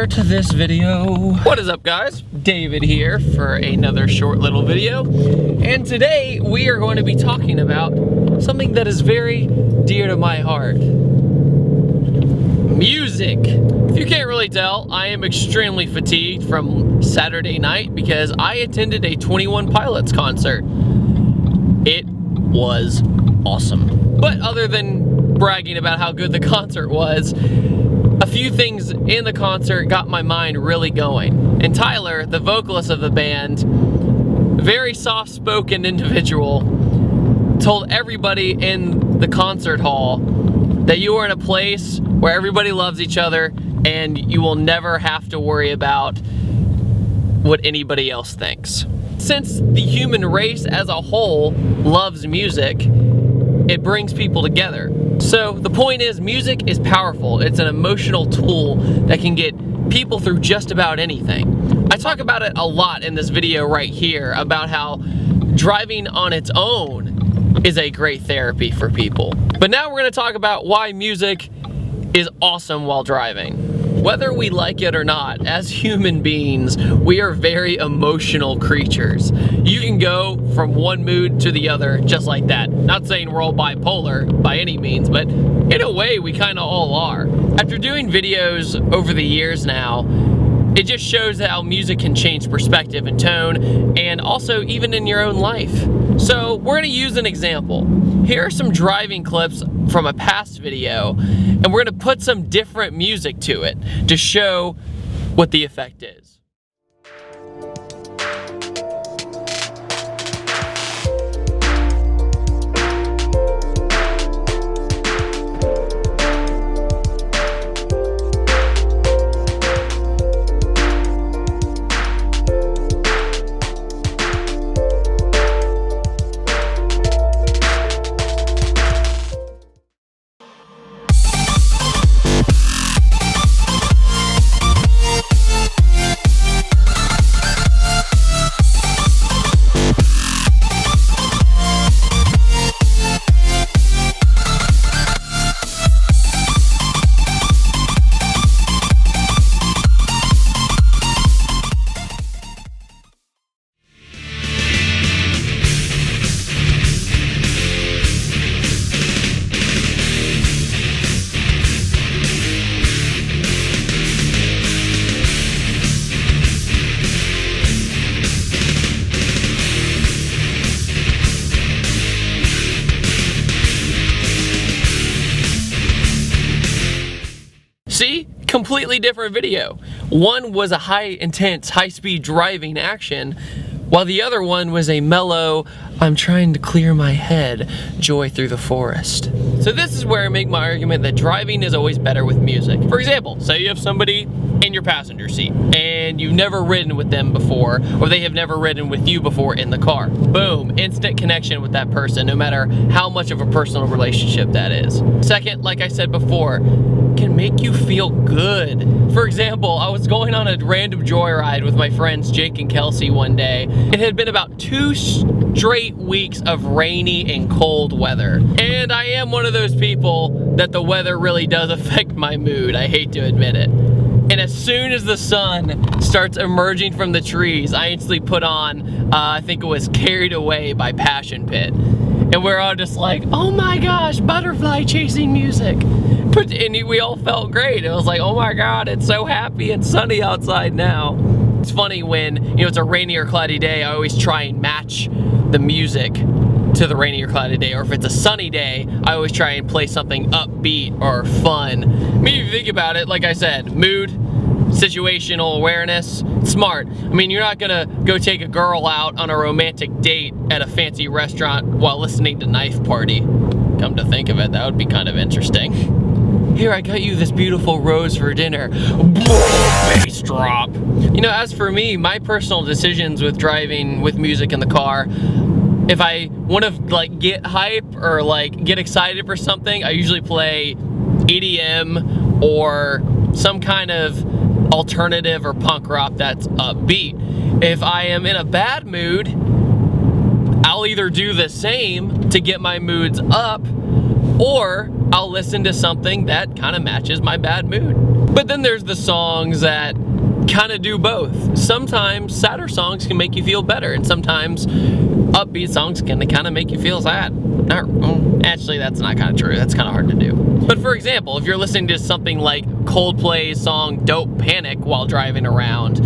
start to this video. What is up, guys? David here for another short little video. And today we are going to be talking about something that is very dear to my heart. Music. If you can't really tell, I am extremely fatigued from Saturday night because I attended a 21 Pilots concert. It was awesome. But other than bragging about how good the concert was, a few things in the concert got my mind really going. And Tyler, the vocalist of the band, very soft-spoken individual, told everybody in the concert hall that you are in a place where everybody loves each other and you will never have to worry about what anybody else thinks. Since the human race as a whole loves music, it brings people together. So the point is, music is powerful. It's an emotional tool that can get people through just about anything. I talk about it a lot in this video right here about how driving on its own is a great therapy for people. But now we're going to talk about why music is awesome while driving. Whether we like it or not, as human beings, we are very emotional creatures. You can go from one mood to the other just like that. Not saying we're all bipolar by any means, but in a way we kind of all are. After doing videos over the years now, it just shows how music can change perspective and tone, and also even in your own life. So we're going to use an example. Here are some driving clips from a past video, and we're going to put some different music to it to show what the effect is. See? Completely different video. One was a intense, high-speed driving action, while the other one was a mellow, I'm trying to clear my head, joy through the forest. So this is where I make my argument that driving is always better with music. For example, say you have somebody in your passenger seat and you've never ridden with them before, or they have never ridden with you before in the car. Boom, instant connection with that person, no matter how much of a personal relationship that is. Second, like I said before, can make you feel good. For example, I was going on a random joyride with my friends Jake and Kelsey one day. It had been about 2 straight weeks of rainy and cold weather. And I am one of those people that the weather really does affect my mood. I hate to admit it. And as soon as the sun starts emerging from the trees, I instantly put on, I think it was Carried Away by Passion Pit. And we're all just like, oh my gosh, butterfly chasing music. And we all felt great. It was like, oh my God, it's so happy and sunny outside now. It's funny when, it's a rainy or cloudy day, I always try and match the music to the rainy or cloudy day. Or if it's a sunny day, I always try and play something upbeat or fun. I mean, if you think about it, like I said, mood, situational awareness, smart. I mean, you're not gonna go take a girl out on a romantic date at a fancy restaurant while listening to Knife Party. Come to think of it, that would be kind of interesting. Here, I got you this beautiful rose for dinner. Bass drop. As for me, my personal decisions with driving with music in the car, if I want to get hype or get excited for something, I usually play EDM or some kind of alternative or punk rock that's upbeat. If I am in a bad mood, I'll either do the same to get my moods up, or I'll listen to something that kind of matches my bad mood. But then there's the songs that kind of do both. Sometimes sadder songs can make you feel better, and sometimes upbeat songs can kind of make you feel sad. Actually, that's not kind of true. That's kind of hard to do. But for example, if you're listening to something like Coldplay's song Don't Panic while driving around,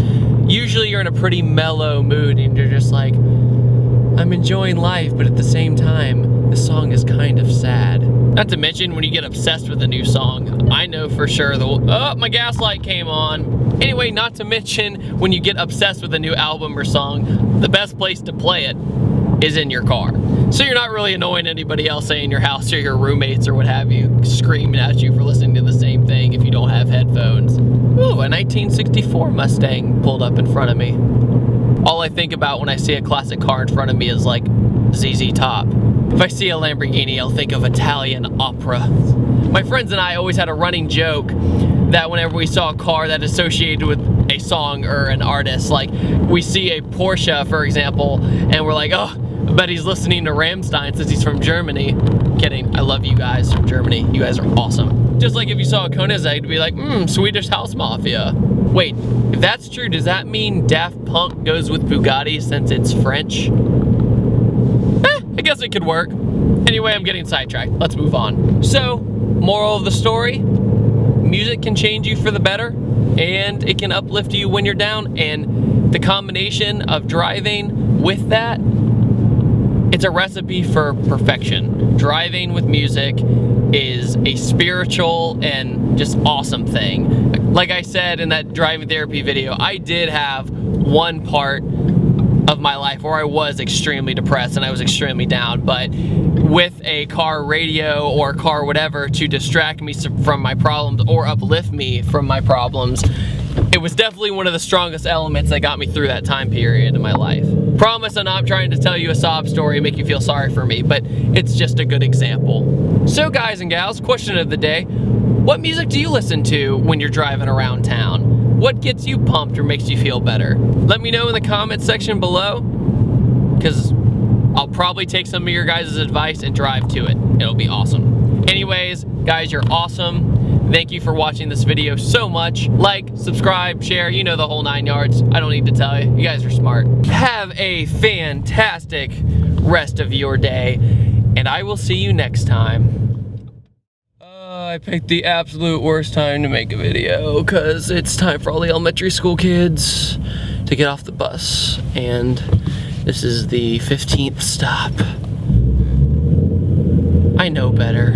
usually you're in a pretty mellow mood and you're just like, I'm enjoying life, but at the same time, this song is kind of sad. Not to mention when you get obsessed with a new song, I know for sure oh, my gas light came on. Anyway, not to mention when you get obsessed with a new album or song, the best place to play it is in your car. So you're not really annoying anybody else, say in your house or your roommates or what have you, screaming at you for listening to the same thing if you don't have headphones. Ooh, a 1964 Mustang pulled up in front of me. All I think about when I see a classic car in front of me is like ZZ Top. If I see a Lamborghini, I'll think of Italian opera. My friends and I always had a running joke that whenever we saw a car that associated with a song or an artist, like we see a Porsche, for example, and we're like, oh, I bet he's listening to Rammstein since he's from Germany. Kidding, I love you guys from Germany. You guys are awesome. Just like if you saw a Koenigsegg, to be like, Swedish House Mafia. Wait, if that's true, does that mean Daft Punk goes with Bugatti since it's French? I guess it could work. Anyway, I'm getting sidetracked. Let's move on. So, moral of the story, music can change you for the better, and it can uplift you when you're down, and the combination of driving with that, it's a recipe for perfection. Driving with music is a spiritual and just awesome thing. Like I said in that driving therapy video, I did have one part of my life where I was extremely depressed and I was extremely down, but with a car radio or car whatever to distract me from my problems or uplift me from my problems, it was definitely one of the strongest elements that got me through that time period in my life. Promise I'm not trying to tell you a sob story and make you feel sorry for me, but it's just a good example. So guys and gals, question of the day, what music do you listen to when you're driving around town? What gets you pumped or makes you feel better? Let me know in the comments section below, because I'll probably take some of your guys' advice and drive to it. It'll be awesome. Anyways, guys, you're awesome. Thank you for watching this video so much. Like, subscribe, share, you know the whole 9 yards. I don't need to tell you. You guys are smart. Have a fantastic rest of your day, and I will see you next time. I picked the absolute worst time to make a video because it's time for all the elementary school kids to get off the bus, and this is the 15th stop. I know better.